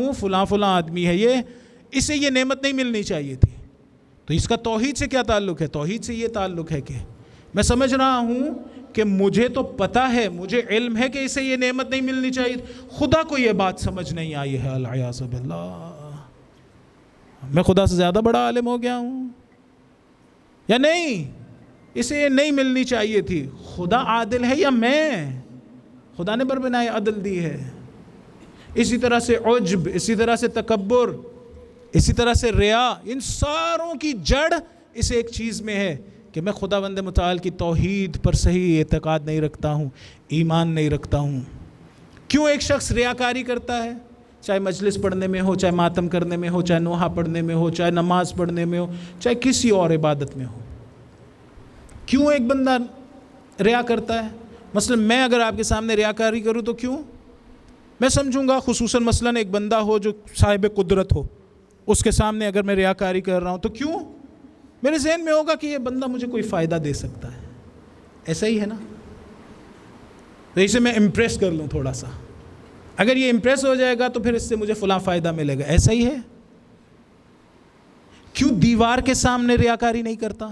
ہوں فلاں فلاں آدمی ہے اسے یہ نعمت نہیں ملنی چاہیے تھی، تو اس کا توحید سے کیا تعلق ہے؟ توحید سے یہ تعلق ہے کہ میں سمجھ رہا ہوں کہ مجھے تو پتہ ہے، مجھے علم ہے کہ اسے یہ نعمت نہیں ملنی چاہیے، خدا کو یہ بات سمجھ نہیں آئی ہے، العیاذ باللہ۔ میں خدا سے زیادہ بڑا عالم ہو گیا ہوں یا نہیں؟ اسے یہ نہیں ملنی چاہیے تھی۔ خدا عادل ہے یا میں؟ خدا نے بربنائے عدل دی ہے۔ اسی طرح سے عجب، اسی طرح سے تکبر، اسی طرح سے ریا، ان ساروں کی جڑ اس ایک چیز میں ہے کہ میں خداوند متعال کی توحید پر صحیح اعتقاد نہیں رکھتا ہوں، ایمان نہیں رکھتا ہوں۔ کیوں ایک شخص ریاکاری کرتا ہے؟ چاہے مجلس پڑھنے میں ہو، چاہے ماتم کرنے میں ہو، چاہے نوحہ پڑھنے میں ہو، چاہے نماز پڑھنے میں ہو، چاہے کسی اور عبادت میں ہو۔ کیوں ایک بندہ ریا کرتا ہے؟ مثلا میں اگر آپ کے سامنے ریاکاری کروں تو کیوں؟ میں سمجھوں گا خصوصاً مثلا ایک بندہ ہو جو صاحب قدرت ہو، اس کے سامنے اگر میں ریاکاری کر رہا ہوں تو کیوں؟ میرے ذہن میں ہوگا کہ یہ بندہ مجھے کوئی فائدہ دے سکتا ہے، ایسا ہی ہے نا؟ تو اسے میں امپریس کر لوں تھوڑا سا، اگر یہ امپریس ہو جائے گا تو پھر اس سے مجھے فلاں فائدہ ملے گا، ایسا ہی ہے۔ کیوں دیوار کے سامنے ریاکاری نہیں کرتا؟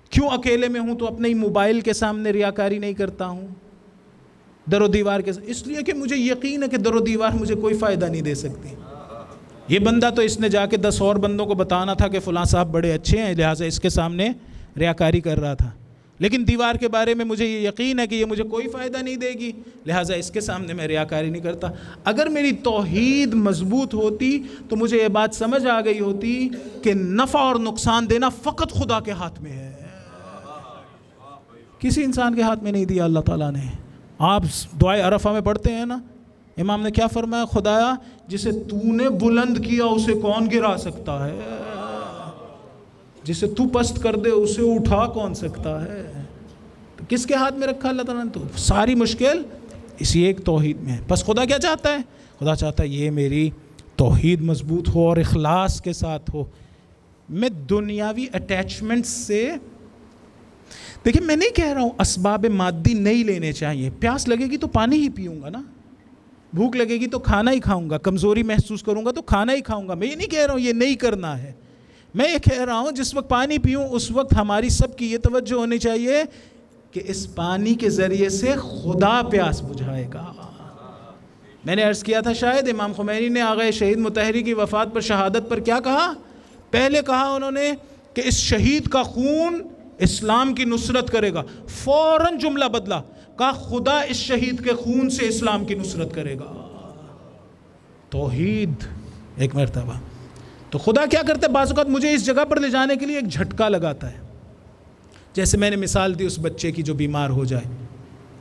کیوں اکیلے میں ہوں تو اپنے ہی موبائل کے سامنے ریاکاری نہیں کرتا ہوں؟ در و دیوار کے سامنے، اس لیے کہ مجھے یقین ہے کہ در و دیوار مجھے کوئی فائدہ نہیں دے سکتی۔ یہ بندہ تو اس نے جا کے 10 اور بندوں کو بتانا تھا کہ فلاں صاحب بڑے اچھے ہیں، لہٰذا اس کے سامنے ریاکاری کر رہا تھا، لیکن دیوار کے بارے میں مجھے یہ یقین ہے کہ یہ مجھے کوئی فائدہ نہیں دے گی، لہٰذا اس کے سامنے میں ریاکاری نہیں کرتا۔ اگر میری توحید مضبوط ہوتی تو مجھے یہ بات سمجھ آ گئی ہوتی کہ نفع اور نقصان دینا فقط خدا کے ہاتھ میں ہے، کسی انسان کے ہاتھ میں نہیں دیا اللہ تعالیٰ نے۔ آپ دعائے عرفہ میں پڑھتے ہیں نا، امام نے کیا فرمایا؟ خدایا جسے تو نے بلند کیا اسے کون گرا سکتا ہے، جسے تو پست کر دے اسے اٹھا کون سکتا ہے؟ تو کس کے ہاتھ میں رکھا اللہ تعالیٰ نے؟ تو ساری مشکل اسی ایک توحید میں ہے۔ بس خدا کیا چاہتا ہے؟ خدا چاہتا ہے یہ میری توحید مضبوط ہو اور اخلاص کے ساتھ ہو۔ میں دنیاوی اٹیچمنٹ سے، دیکھیں میں نہیں کہہ رہا ہوں اسباب مادی نہیں لینے چاہیے، پیاس لگے گی تو پانی ہی پیوں گا نا، بھوک لگے گی تو کھانا ہی کھاؤں گا، کمزوری محسوس کروں گا تو کھانا ہی کھاؤں گا، میں یہ نہیں کہہ رہا ہوں یہ نہیں کرنا ہے، میں یہ کہہ رہا ہوں جس وقت پانی پیوں اس وقت ہماری سب کی یہ توجہ ہونی چاہیے کہ اس پانی کے ذریعے سے خدا پیاس بجھائے گا۔ میں نے عرض کیا تھا شاید امام خمینی نے آغا شہید مطہری کی وفات پر، شہادت پر کیا کہا؟ پہلے کہا انہوں نے کہ اس شہید کا خون اسلام کی نصرت کرے گا، فوراً جملہ بدلا، کہا خدا اس شہید کے خون سے اسلام کی نصرت کرے گا۔ توحید ایک مرتبہ تو خدا کیا کرتا ہے؟ بعض اوقات مجھے اس جگہ پر لے جانے کے لیے ایک جھٹکا لگاتا ہے، جیسے میں نے مثال دی اس بچے کی جو بیمار ہو جائے،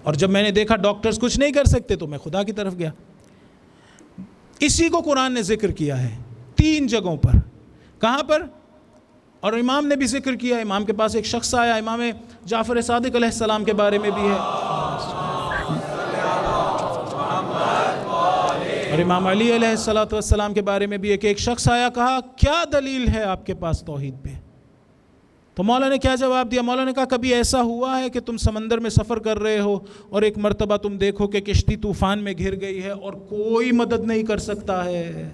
اور جب میں نے دیکھا ڈاکٹرز کچھ نہیں کر سکتے تو میں خدا کی طرف گیا۔ اسی کو قرآن نے ذکر کیا ہے 3 جگہوں پر۔ کہاں پر؟ اور امام نے بھی ذکر کیا، امام کے پاس ایک شخص آیا، امام جعفر صادق علیہ السلام کے بارے میں بھی ہے، اور امام علی علیہ السلام کے بارے میں بھی ہے کہ ایک شخص آیا، کہا کیا دلیل ہے آپ کے پاس توحید پہ؟ تو مولا نے کیا جواب دیا؟ مولا نے کہا کبھی ایسا ہوا ہے کہ تم سمندر میں سفر کر رہے ہو اور ایک مرتبہ تم دیکھو کہ کشتی طوفان میں گھر گئی ہے اور کوئی مدد نہیں کر سکتا ہے؟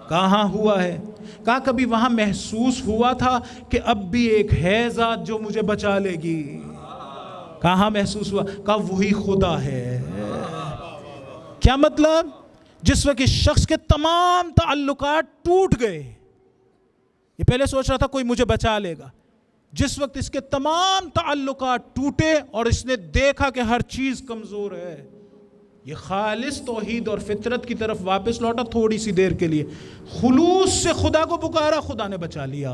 کہاں ہوا ہے؟ کہا کبھی وہاں محسوس ہوا تھا کہ اب بھی ایک ہے ذات جو مجھے بچا لے گی؟ کہاں محسوس ہوا؟ کہا وہی خدا ہے۔ کیا مطلب؟ جس وقت اس شخص کے تمام تعلقات ٹوٹ گئے، یہ پہلے سوچ رہا تھا کوئی مجھے بچا لے گا، جس وقت اس کے تمام تعلقات ٹوٹے اور اس نے دیکھا کہ ہر چیز کمزور ہے، یہ خالص توحید اور فطرت کی طرف واپس لوٹا، تھوڑی سی دیر کے لیے خلوص سے خدا کو پکارا، خدا نے بچا لیا۔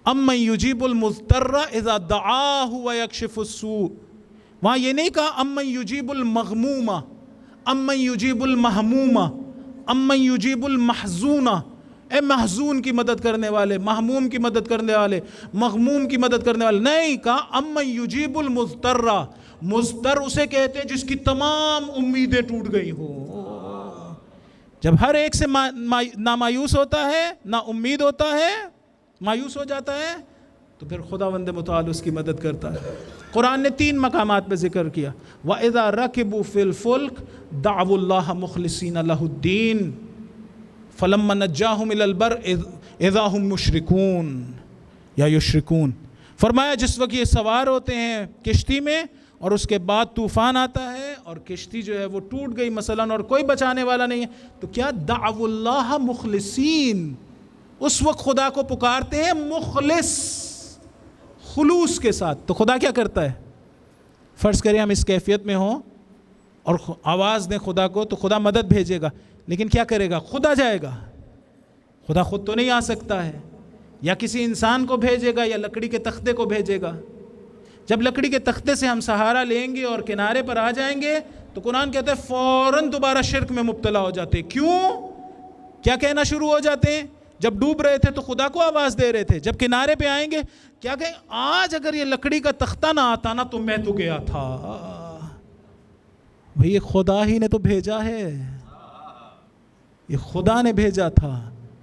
امن یجیب المضطر اذا دعاہ ویکشف السوء، وہاں یہ نہیں کہا امن یجیب المغموم، امن یجیب المحموم، امن یجیب المحزون، اے محزون کی مدد کرنے والے، محموم کی مدد کرنے والے، مغموم کی مدد کرنے والے، نہیں کہا امن یجیب المضطر، مضطر اسے کہتے ہیں جس کی تمام امیدیں ٹوٹ گئی ہو۔ جب ہر ایک سے نہ مایوس ہوتا ہے، نہ امید ہوتا ہے، مایوس ہو جاتا ہے، تو پھر خداوند متعال اس کی مدد کرتا ہے۔ قرآن نے 3 مقامات پہ ذکر کیا، وَإِذَا رَكِبُوا فِي الْفُلْكِ دَعَوُا اللَّهَ مُخْلِصِينَ لَهُ الدِّينَ فَلَمَّا نَجَّاهُمْ إِلَى الْبَرِّ إِذَا هُمْ مُشْرِكُونَ یا یشرکون۔ فرمایا جس وقت یہ سوار ہوتے ہیں کشتی میں اور اس کے بعد طوفان آتا ہے اور کشتی جو ہے وہ ٹوٹ گئی مثلاً اور کوئی بچانے والا نہیں ہے، تو کیا دعوا اللہ مخلصین، اس وقت خدا کو پکارتے ہیں مخلص، خلوص کے ساتھ۔ تو خدا کیا کرتا ہے؟ فرض کریں ہم اس کیفیت میں ہوں اور آواز دیں خدا کو، تو خدا مدد بھیجے گا، لیکن کیا کرے گا؟ خود آ جائے گا؟ خدا خود تو نہیں آ سکتا ہے، یا کسی انسان کو بھیجے گا یا لکڑی کے تختے کو بھیجے گا۔ جب لکڑی کے تختے سے ہم سہارا لیں گے اور کنارے پر آ جائیں گے تو قرآن کہتا ہے فوراً دوبارہ شرک میں مبتلا ہو جاتے ہیں۔ کیوں؟ کیا کہنا شروع ہو جاتے ہیں؟ جب ڈوب رہے تھے تو خدا کو آواز دے رہے تھے، جب کنارے پہ آئیں گے کیا کہیں؟ آج اگر یہ لکڑی کا تختہ نہ آتا نا تو میں تو گیا تھا۔ بھئی خدا ہی نے تو بھیجا ہے، یہ خدا نے بھیجا تھا،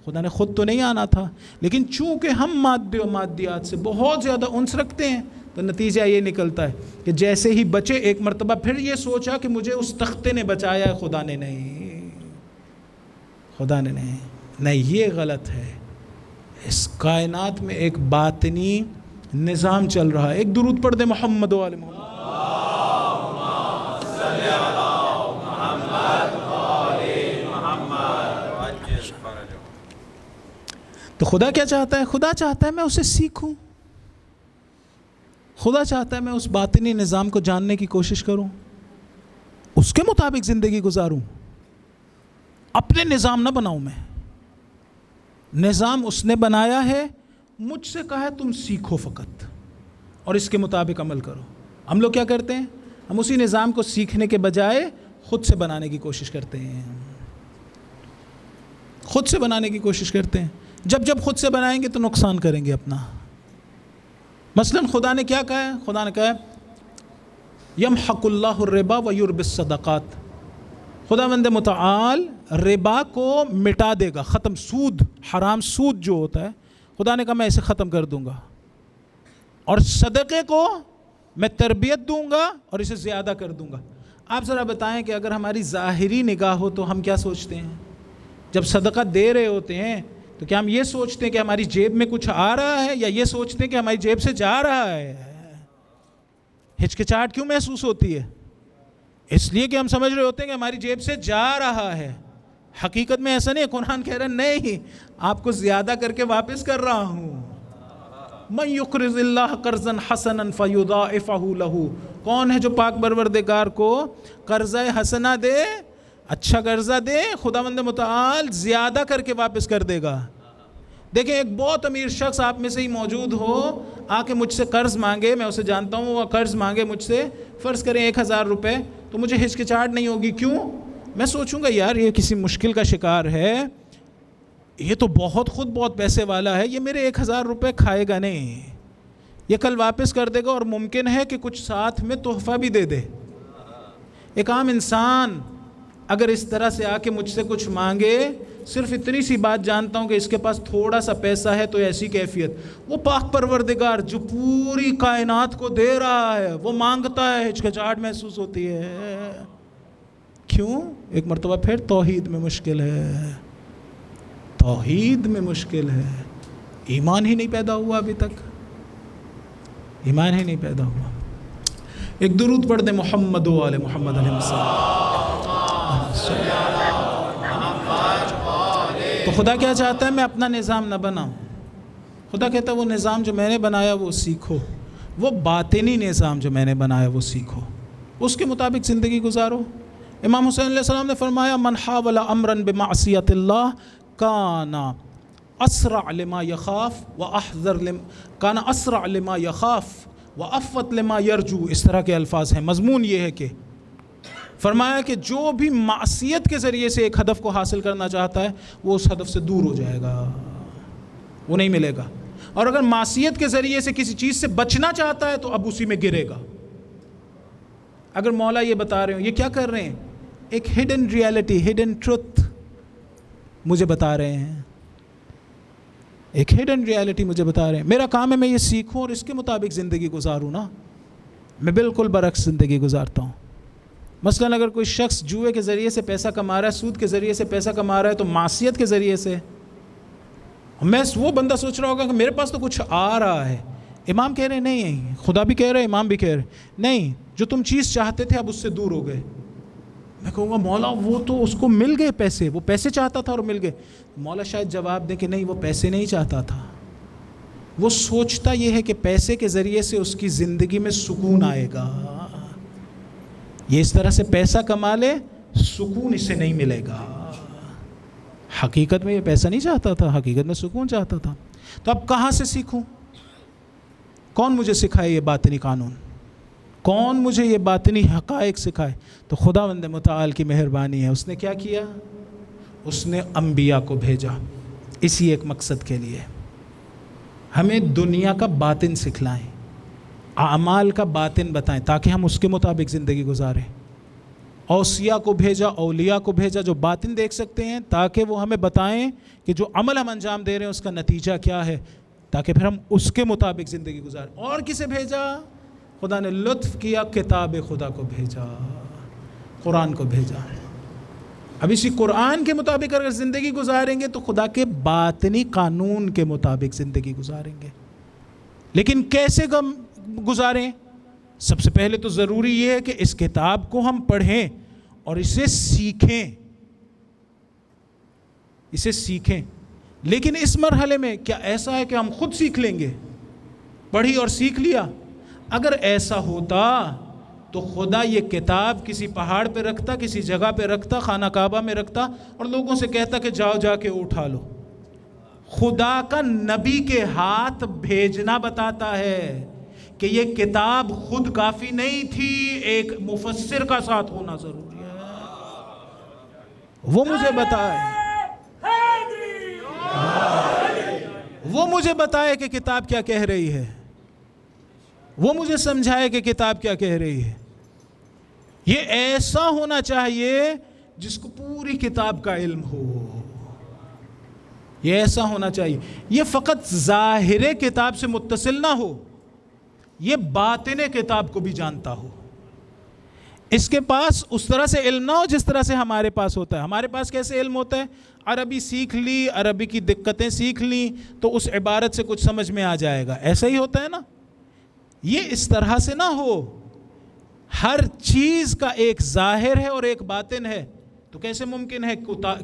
خدا نے خود تو نہیں آنا تھا۔ لیکن چونکہ ہم مادے و مادیات سے بہت زیادہ انس رکھتے ہیں تو نتیجہ یہ نکلتا ہے کہ جیسے ہی بچے ایک مرتبہ پھر یہ سوچا کہ مجھے اس تختے نے بچایا ہے، خدا نے نہیں، خدا نے نہیں، یہ غلط ہے۔ اس کائنات میں ایک باطنی نظام چل رہا ہے۔ ایک درود پڑھ دے محمد و آل محمد۔ تو خدا کیا چاہتا ہے؟ خدا چاہتا ہے میں اسے سیکھوں، خدا چاہتا ہے میں اس باطنی نظام کو جاننے کی کوشش کروں، اس کے مطابق زندگی گزاروں، اپنے نظام نہ بناؤں۔ میں نظام اس نے بنایا ہے، مجھ سے کہا ہے تم سیکھو فقط اور اس کے مطابق عمل کرو۔ ہم لوگ کیا کرتے ہیں؟ ہم اسی نظام کو سیکھنے کے بجائے خود سے بنانے کی کوشش کرتے ہیں، خود سے بنانے کی کوشش کرتے ہیں۔ جب خود سے بنائیں گے تو نقصان کریں گے اپنا۔ مثلا خدا نے کیا کہا ہے؟ خدا نے کہا ہے یمحق اللہ الربا ویربی الصدقات، خداوند متعال ربا کو مٹا دے گا، ختم، سود، حرام سود جو ہوتا ہے خدا نے کہا میں اسے ختم کر دوں گا، اور صدقے کو میں تربیت دوں گا اور اسے زیادہ کر دوں گا۔ آپ ذرا بتائیں کہ اگر ہماری ظاہری نگاہ ہو تو ہم کیا سوچتے ہیں؟ جب صدقہ دے رہے ہوتے ہیں تو کیا ہم یہ سوچتے ہیں کہ ہماری جیب میں کچھ آ رہا ہے، یا یہ سوچتے ہیں کہ ہماری جیب سے جا رہا ہے؟ ہچکچاہٹ کیوں محسوس ہوتی ہے؟ اس لیے کہ ہم سمجھ رہے ہوتے ہیں کہ ہماری جیب سے جا رہا ہے۔ حقیقت میں ایسا نہیں ہے۔ قرآن کہہ رہا ہے نہیں، آپ کو زیادہ کر کے واپس کر رہا ہوں۔ من یقرض اللہ قرضا حسنا فیضاعفہ لہ، کون ہے جو پاک پروردگار کو قرضہ حسنہ دے، اچھا قرضہ دے، خداوند متعال زیادہ کر کے واپس کر دے گا۔ دیکھیں ایک بہت امیر شخص آپ میں سے ہی موجود ہو، آ کے مجھ سے قرض مانگے، میں اسے جانتا ہوں، وہ قرض مانگے مجھ سے، فرض کریں 1000 روپے، تو مجھے ہچکچاہٹ نہیں ہوگی۔ کیوں؟ میں سوچوں گا یار یہ کسی مشکل کا شکار ہے، یہ تو بہت پیسے والا ہے، یہ میرے 1000 روپے کھائے گا نہیں، یہ کل واپس کر دے گا، اور ممکن ہے کہ کچھ ساتھ میں تحفہ بھی دے دے۔ ایک عام انسان اگر اس طرح سے آ کے مجھ سے کچھ مانگے، صرف اتنی سی بات جانتا ہوں کہ اس کے پاس تھوڑا سا پیسہ ہے، تو ایسی کیفیت، وہ پاک پروردگار جو پوری کائنات کو دے رہا ہے وہ مانگتا ہے، ہچکچاہٹ محسوس ہوتی ہے۔ کیوں؟ ایک مرتبہ پھر توحید میں مشکل ہے، توحید میں مشکل ہے، ایمان ہی نہیں پیدا ہوا، ابھی تک ایمان ہی نہیں پیدا ہوا۔ ایک درود پڑھ دیں محمد و آل محمد علیہ السلام۔ تو خدا کیا چاہتا ہے؟ میں اپنا نظام نہ بناؤں، خدا کہتا ہے وہ نظام جو میں نے بنایا وہ سیکھو، وہ باطنی نظام جو میں نے بنایا وہ سیکھو، اس کے مطابق زندگی گزارو۔ امام حسین علیہ السلام نے فرمایا من حاول امرا بمعصیت اللہ کان اسرع لما یخاف واحذر کان اسرع لما یخاف وافت لما یرجو، اس طرح کے الفاظ ہیں۔ مضمون یہ ہے کہ فرمایا کہ جو بھی معصیت کے ذریعے سے ایک ہدف کو حاصل کرنا چاہتا ہے وہ اس ہدف سے دور ہو جائے گا، وہ نہیں ملے گا، اور اگر معصیت کے ذریعے سے کسی چیز سے بچنا چاہتا ہے تو اب اسی میں گرے گا۔ اگر مولا یہ بتا رہے ہوں، یہ کیا کر رہے ہیں؟ ایک ہڈن ریالٹی، ہڈن ٹروتھ مجھے بتا رہے ہیں، ایک ہڈن ریالٹی مجھے بتا رہے ہیں، میرا کام ہے میں یہ سیکھوں اور اس کے مطابق زندگی گزاروں نا۔ میں بالکل برعکس زندگی گزارتا ہوں. مثلاً اگر کوئی شخص جوئے کے ذریعے سے پیسہ کما رہا ہے، سود کے ذریعے سے پیسہ کما رہا ہے، تو معصیت کے ذریعے سے، میں وہ بندہ سوچ رہا ہوگا کہ میرے پاس تو کچھ آ رہا ہے. امام کہہ رہے ہیں نہیں، خدا بھی کہہ رہے ہیں، امام بھی کہہ رہے ہیں نہیں، جو تم چیز چاہتے تھے اب اس سے دور ہو گئے. میں کہوں گا مولا وہ تو اس کو مل گئے پیسے، وہ پیسے چاہتا تھا اور مل گئے. مولا شاید جواب دیں کہ نہیں، وہ پیسے نہیں چاہتا تھا، وہ سوچتا یہ ہے کہ پیسے کے ذریعے سے اس کی زندگی میں سکون آئے گا، یہ اس طرح سے پیسہ کما لے، سکون اسے نہیں ملے گا. حقیقت میں یہ پیسہ نہیں چاہتا تھا، حقیقت میں سکون چاہتا تھا. تو اب کہاں سے سیکھوں؟ کون مجھے سکھائے یہ باطنی قانون؟ کون مجھے یہ باطنی حقائق سکھائے؟ تو خداوند متعال کی مہربانی ہے. اس نے کیا کیا؟ اس نے انبیاء کو بھیجا اسی ایک مقصد کے لیے، ہمیں دنیا کا باطن سکھلائیں، اعمال کا باطن بتائیں تاکہ ہم اس کے مطابق زندگی گزاریں. اوصیاء کو بھیجا، اولیاء کو بھیجا جو باطن دیکھ سکتے ہیں، تاکہ وہ ہمیں بتائیں کہ جو عمل ہم انجام دے رہے ہیں اس کا نتیجہ کیا ہے، تاکہ پھر ہم اس کے مطابق زندگی گزاریں. اور کسے بھیجا؟ خدا نے لطف کیا، کتاب خدا کو بھیجا، قرآن کو بھیجا. اب اسی قرآن کے مطابق اگر زندگی گزاریں گے تو خدا کے باطنی قانون کے مطابق زندگی گزاریں گے. لیکن کیسے گزاریں؟ سب سے پہلے تو ضروری یہ ہے کہ اس کتاب کو ہم پڑھیں اور اسے سیکھیں. لیکن اس مرحلے میں کیا ایسا ہے کہ ہم خود سیکھ لیں گے؟ پڑھی اور سیکھ لیا؟ اگر ایسا ہوتا تو خدا یہ کتاب کسی پہاڑ پہ رکھتا، کسی جگہ پہ رکھتا، خانہ کعبہ میں رکھتا اور لوگوں سے کہتا کہ جاؤ جا کے اٹھا لو. خدا کا نبی کے ہاتھ بھیجنا بتاتا ہے کہ یہ کتاب خود کافی نہیں تھی، ایک مفسر کا ساتھ ہونا ضروری ہے. وہ مجھے بتائے کہ کتاب کیا کہہ رہی ہے، وہ مجھے سمجھائے کہ کتاب کیا کہہ رہی ہے. یہ ایسا ہونا چاہیے جس کو پوری کتاب کا علم ہو. یہ ایسا ہونا چاہیے، یہ فقط ظاہر کتاب سے متصل نہ ہو، یہ باطن کتاب کو بھی جانتا ہو. اس کے پاس اس طرح سے علم نہ ہو جس طرح سے ہمارے پاس ہوتا ہے. ہمارے پاس کیسے علم ہوتا ہے؟ عربی سیکھ لی، عربی کی دقتیں سیکھ لیں تو اس عبارت سے کچھ سمجھ میں آ جائے گا. ایسا ہی ہوتا ہے نا؟ یہ اس طرح سے نہ ہو. ہر چیز کا ایک ظاہر ہے اور ایک باطن ہے. تو کیسے ممکن ہے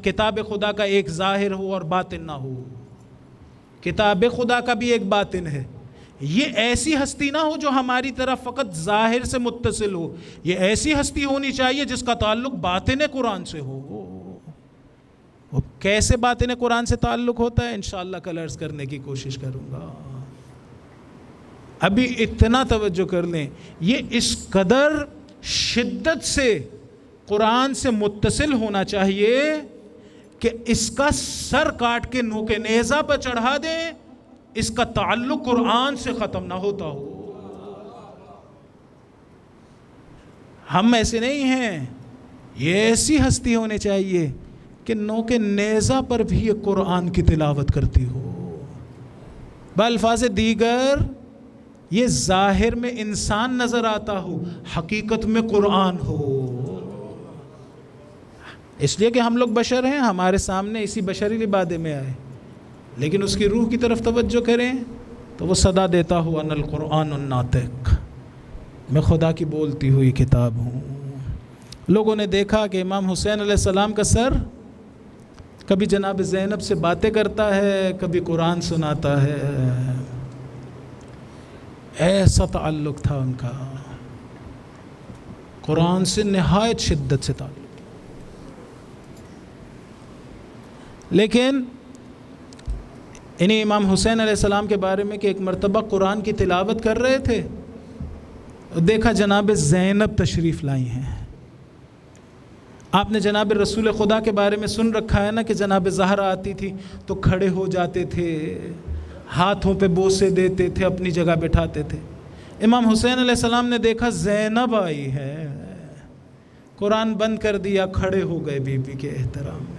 کتاب خدا کا ایک ظاہر ہو اور باطن نہ ہو؟ کتاب خدا کا بھی ایک باطن ہے. یہ ایسی ہستی نہ ہو جو ہماری طرف فقط ظاہر سے متصل ہو، یہ ایسی ہستی ہونی چاہیے جس کا تعلق باطن قرآن سے ہو. وہ کیسے باطن قرآن سے تعلق ہوتا ہے انشاءاللہ کل عرض کرنے کی کوشش کروں گا. ابھی اتنا توجہ کر لیں، یہ اس قدر شدت سے قرآن سے متصل ہونا چاہیے کہ اس کا سر کاٹ کے نوک نیزہ پر چڑھا دیں، اس کا تعلق قرآن سے ختم نہ ہوتا ہو. ہم ایسے نہیں ہیں. یہ ایسی ہستی ہونی چاہیے کہ نوک نیزہ پر بھی یہ قرآن کی تلاوت کرتی ہو. بالفاظ دیگر یہ ظاہر میں انسان نظر آتا ہو، حقیقت میں قرآن ہو. اس لیے کہ ہم لوگ بشر ہیں، ہمارے سامنے اسی بشری لبادے میں آئے، لیکن اس کی روح کی طرف توجہ کریں تو وہ صدا دیتا ہو ان القرآن الناطق، میں خدا کی بولتی ہوئی کتاب ہوں. لوگوں نے دیکھا کہ امام حسین علیہ السلام کا سر کبھی جناب زینب سے باتیں کرتا ہے، کبھی قرآن سناتا ہے. ایسا تعلق تھا ان کا، قرآن سے نہایت شدت سے تعلق. لیکن انہیں امام حسین علیہ السلام کے بارے میں کہ ایک مرتبہ قرآن کی تلاوت کر رہے تھے، دیکھا جناب زینب تشریف لائی ہیں. آپ نے جناب رسول خدا کے بارے میں سن رکھا ہے نا کہ جناب زہرا آتی تھی تو کھڑے ہو جاتے تھے، ہاتھوں پہ بوسے دیتے تھے، اپنی جگہ بٹھاتے تھے. امام حسین علیہ السلام نے دیکھا زینب آئی ہے، قرآن بند کر دیا، کھڑے ہو گئے بی بی کے احترام میں،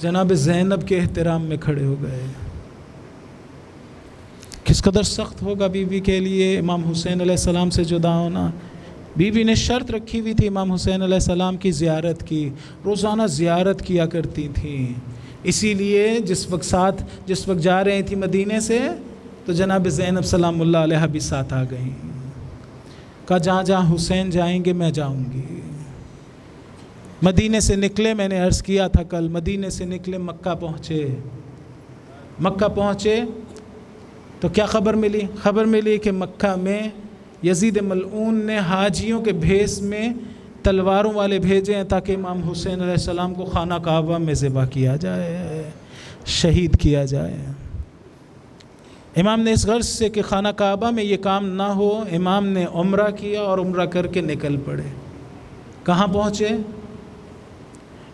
جناب زینب کے احترام میں کھڑے ہو گئے. کس قدر سخت ہوگا بیوی کے لیے امام حسین علیہ السلام سے جدا ہونا۔ بیوی نے شرط رکھی ہوئی تھی امام حسین علیہ السلام کی زیارت کی، روزانہ زیارت کیا کرتی تھیں۔ اسی لیے جس وقت جا رہی تھی مدینے سے تو جناب زینب سلام اللہ علیہ بھی ساتھ آ گئیں، کہا جہاں جہاں حسین جائیں گے میں جاؤں گی۔ مدینے سے نکلے، میں نے عرض کیا تھا کل، مدینے سے نکلے مکہ پہنچے تو کیا خبر ملی کہ مکہ میں یزید ملعون نے حاجیوں کے بھیس میں تلواروں والے بھیجے ہیں تاکہ امام حسین علیہ السلام کو خانہ کعبہ میں ذبح کیا جائے، شہید کیا جائے۔ امام نے اس غرض سے کہ خانہ کعبہ میں یہ کام نہ ہو، امام نے عمرہ کیا اور عمرہ کر کے نکل پڑے۔ کہاں پہنچے؟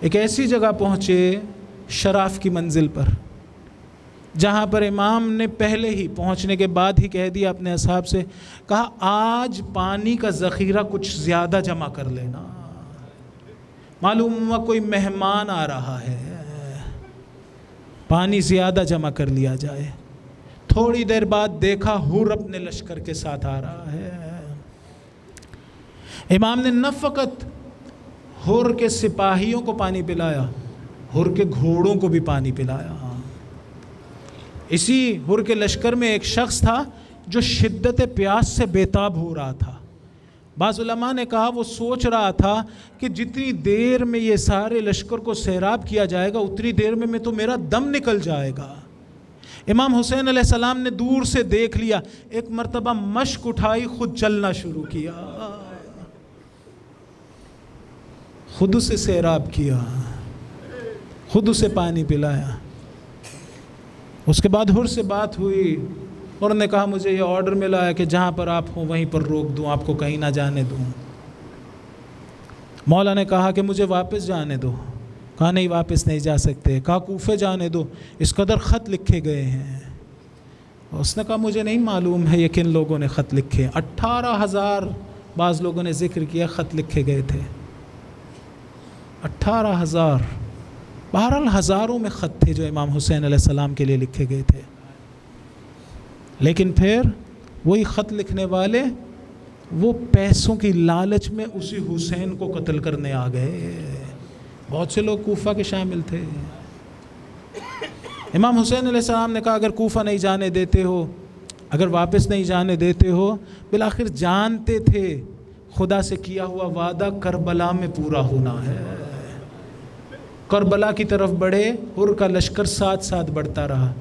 ایک ایسی جگہ پہنچے شراف کی منزل پر، جہاں پر امام نے پہلے ہی پہنچنے کے بعد ہی کہہ دیا اپنے اصحاب سے، کہا آج پانی کا ذخیرہ کچھ زیادہ جمع کر لینا، معلوم ہوا کوئی مہمان آ رہا ہے، پانی زیادہ جمع کر لیا جائے۔ تھوڑی دیر بعد دیکھا حر اپنے لشکر کے ساتھ آ رہا ہے۔ امام نے نہ فقط حر کے سپاہیوں کو پانی پلایا، حر کے گھوڑوں کو بھی پانی پلایا۔ اسی حر کے لشکر میں ایک شخص تھا جو شدت پیاس سے بیتاب ہو رہا تھا۔ بعض علماء نے کہا وہ سوچ رہا تھا کہ جتنی دیر میں یہ سارے لشکر کو سیراب کیا جائے گا اتنی دیر میں تو میرا دم نکل جائے گا۔ امام حسین علیہ السلام نے دور سے دیکھ لیا، ایک مرتبہ مشک اٹھائی، خود چلنا شروع کیا، خود اسے سیراب کیا، خود اسے پانی پلایا۔ اس کے بعد حر سے بات ہوئی، انہوں نے کہا مجھے یہ آرڈر ملا ہے کہ جہاں پر آپ ہوں وہیں پر روک دوں، آپ کو کہیں نہ جانے دوں۔ مولا نے کہا کہ مجھے واپس جانے دو، کہا نہیں واپس نہیں جا سکتے، کہا کوفے جانے دو، اس قدر خط لکھے گئے ہیں۔ اس نے کہا مجھے نہیں معلوم ہے یہ کن لوگوں نے خط لکھے، 18,000 بعض لوگوں نے ذکر کیا خط لکھے گئے تھے، 18,000، بہرحال ہزاروں میں خط تھے جو امام حسین علیہ السلام کے لیے لکھے گئے تھے۔ لیکن پھر وہی خط لکھنے والے وہ پیسوں کی لالچ میں اسی حسین کو قتل کرنے آ گئے۔ بہت سے لوگ کوفہ کے شامل تھے۔ امام حسین علیہ السلام نے کہا اگر کوفہ نہیں جانے دیتے ہو، اگر واپس نہیں جانے دیتے ہو، بالآخر جانتے تھے خدا سے کیا ہوا وعدہ کربلا میں پورا ہونا ہے۔ کربلا کی طرف بڑھے، حر کا لشکر ساتھ ساتھ بڑھتا رہا،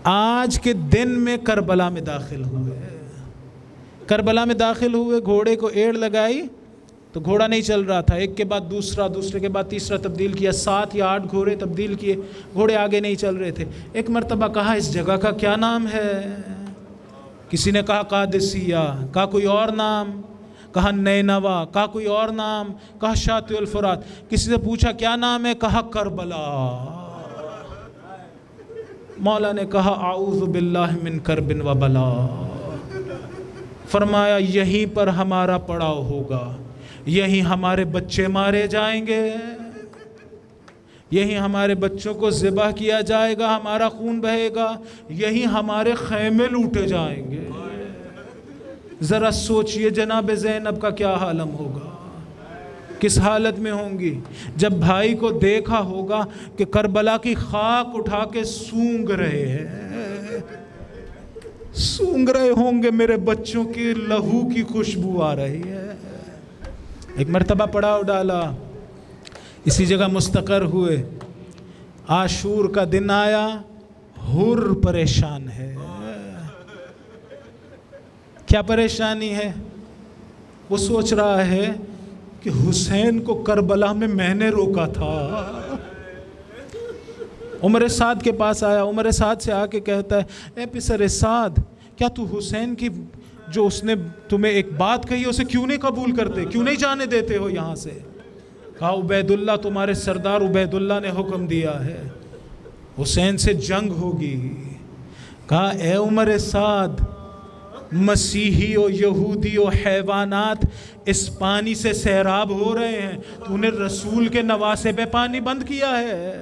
آج کے دن میں کربلا میں داخل ہوئے، گھوڑے کو ایڑ لگائی تو گھوڑا نہیں چل رہا تھا، ایک کے بعد دوسرا، دوسرے کے بعد تیسرا تبدیل کیا، 7 یا 8 گھوڑے تبدیل کیے، گھوڑے آگے نہیں چل رہے تھے۔ ایک مرتبہ کہا اس جگہ کا کیا نام ہے؟ کسی نے کہا قادسیہ، کہا کوئی اور نام؟ کہا نینوا، کہا کوئی اور نام؟ کہا شاطئ الفرات۔ کسی سے پوچھا کیا نام ہے؟ کہا کربلا۔ مولا نے کہا اعوذ باللہ من کرب و بلا، فرمایا یہیں پر ہمارا پڑاؤ ہوگا، یہیں ہمارے بچے مارے جائیں گے، یہیں ہمارے بچوں کو ذبح کیا جائے گا، ہمارا خون بہے گا، یہیں ہمارے خیمے لوٹے جائیں گے۔ ذرا سوچئے جناب زینب کا کیا عالم ہوگا، کس حالت میں ہوں گی جب بھائی کو دیکھا ہوگا کہ کربلا کی خاک اٹھا کے سونگ رہے ہیں، سونگ رہے ہوں گے، میرے بچوں کی لہو کی خوشبو آ رہی ہے۔ ایک مرتبہ پڑاؤ ڈالا، اسی جگہ مستقر ہوئے، عاشور کا دن آیا، حر پریشان ہے۔ کیا پریشانی ہے؟ وہ سوچ رہا ہے کہ حسین کو کربلا میں نے روکا تھا۔ عمر سعد کے پاس آیا، عمر سعد سے آ کے کہتا ہے اے پسر سعد، کیا تو حسین کی جو اس نے تمہیں ایک بات کہی اسے کیوں نہیں قبول کرتے، کیوں نہیں جانے دیتے ہو یہاں سے؟ کہا عبید اللہ، تمہارے سردار عبید اللہ نے حکم دیا ہے حسین سے جنگ ہوگی۔ کہا اے عمر سعد، مسیحی و یہودی و حیوانات اس پانی سے سیراب ہو رہے ہیں، تو نے رسول کے نواسے پہ پانی بند کیا ہے۔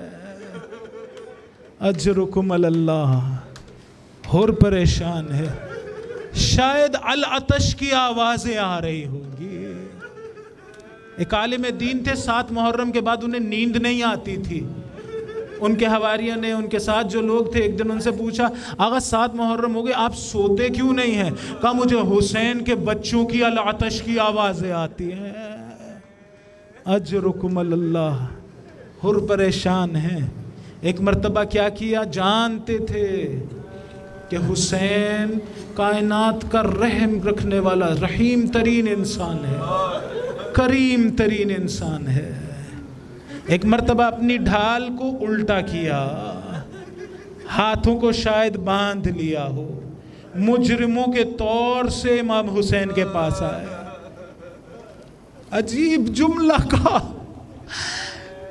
اجرکم علی اللہ، حر پریشان ہے، شاید العطش کی آوازیں آ رہی ہوں گی۔ ایک عالم دین تھے، 7 محرم کے بعد انہیں نیند نہیں آتی تھی۔ ان کے حواریوں نے، ان کے ساتھ جو لوگ تھے، ایک دن ان سے پوچھا، آغا 7 محرم ہو گئے، آپ سوتے کیوں نہیں ہیں؟ کہا مجھے حسین کے بچوں کی العطش کی آوازیں آتی ہیں۔ اجرکم اللہ، حر پریشان ہیں۔ ایک مرتبہ کیا کیا؟ جانتے تھے کہ حسین کائنات کا رحم رکھنے والا رحیم ترین انسان ہے، کریم ترین انسان ہے۔ ایک مرتبہ اپنی ڈھال کو الٹا کیا، ہاتھوں کو شاید باندھ لیا ہو، مجرموں کے طور سے امام حسین کے پاس آئے، عجیب جملہ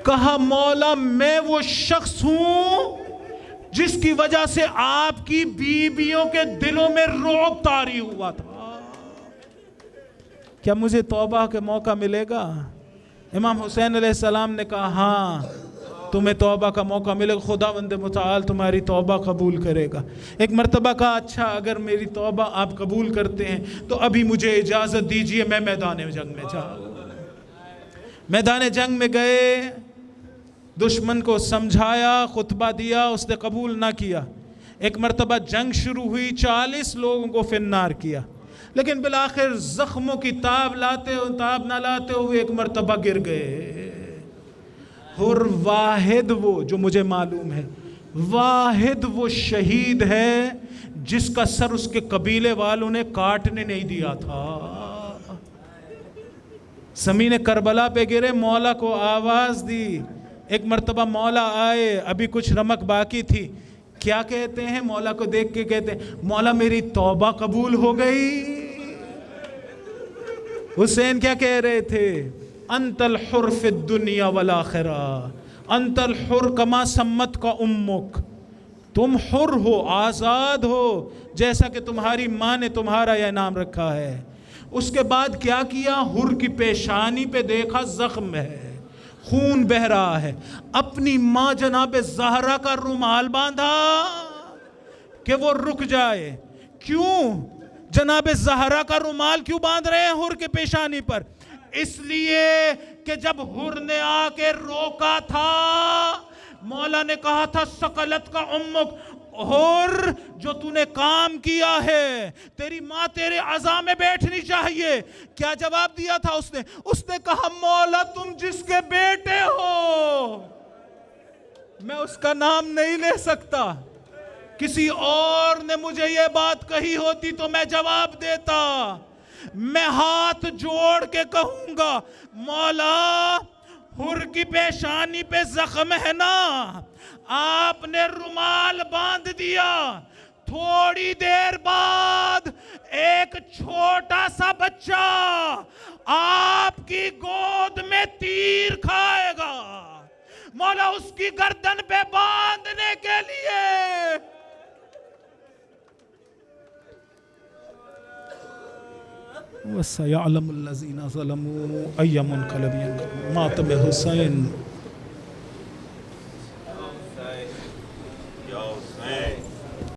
کہا مولا میں وہ شخص ہوں جس کی وجہ سے آپ کی بیویوں کے دلوں میں رعب طاری ہوا تھا، کیا مجھے توبہ کا موقع ملے گا؟ امام حسین علیہ السلام نے کہا ہاں تمہیں توبہ کا موقع ملے گا، خداوند متعال تمہاری توبہ قبول کرے گا۔ ایک مرتبہ کہا اچھا اگر میری توبہ آپ قبول کرتے ہیں تو ابھی مجھے اجازت دیجئے میں میدان جنگ میں جاؤں۔ میدان جنگ میں گئے، دشمن کو سمجھایا، خطبہ دیا، اس نے قبول نہ کیا۔ ایک مرتبہ جنگ شروع ہوئی، 40 لوگوں کو فی النار کیا، لیکن بالآخر زخموں کی تاب نہ لاتے ہوئے ایک مرتبہ گر گئے۔ اور واحد وہ جو مجھے معلوم ہے، واحد وہ شہید ہے جس کا سر اس کے قبیلے والوں نے کاٹنے نہیں دیا تھا۔ زمین کربلا پہ گرے، مولا کو آواز دی، ایک مرتبہ مولا آئے، ابھی کچھ رمق باقی تھی، کیا کہتے ہیں؟ مولا کو دیکھ کے کہتے ہیں مولا میری توبہ قبول ہو گئی۔ حسین کیا کہہ رہے تھے؟ انت الحر فی الدنیا والآخرہ، انت الحر کما سمت کا امک، تم حر ہو، آزاد ہو جیسا کہ تمہاری ماں نے تمہارا یہ نام رکھا ہے۔ اس کے بعد کیا کیا؟ حر کی پیشانی پہ دیکھا زخم ہے، خون بہ رہا ہے، اپنی ماں جناب زہرا کا رومال باندھا کہ وہ رک جائے۔ کیوں جناب زہرا کا رومال کیوں باندھ رہے ہیں حر کے پیشانی پر؟ اس لیے کہ جب حر نے آ کے روکا تھا، مولا نے کہا تھا سقلت کا امک، حر جو تو نے کام کیا ہے، تیری ماں تیرے عزا میں بیٹھنی چاہیے۔ کیا جواب دیا تھا اس نے کہا مولا تم جس کے بیٹے ہو، میں اس کا نام نہیں لے سکتا، کسی اور نے مجھے یہ بات کہی ہوتی تو میں جواب دیتا، میں ہاتھ جوڑ کے کہوں گا مولا حر کی پیشانی پہ زخم ہے نا، آپ نے رومال باندھ دیا، تھوڑی دیر بعد ایک چھوٹا سا بچہ آپ کی گود میں تیر کھائے گا، مولا اس کی گردن پہ باندھنے کے لیے وَسَيَعْلَمُ الَّذِينَ ظَلَمُوا أَيَّ مُنْقَلَبٍ يَنقَلِبُونَ۔ ماتم حسین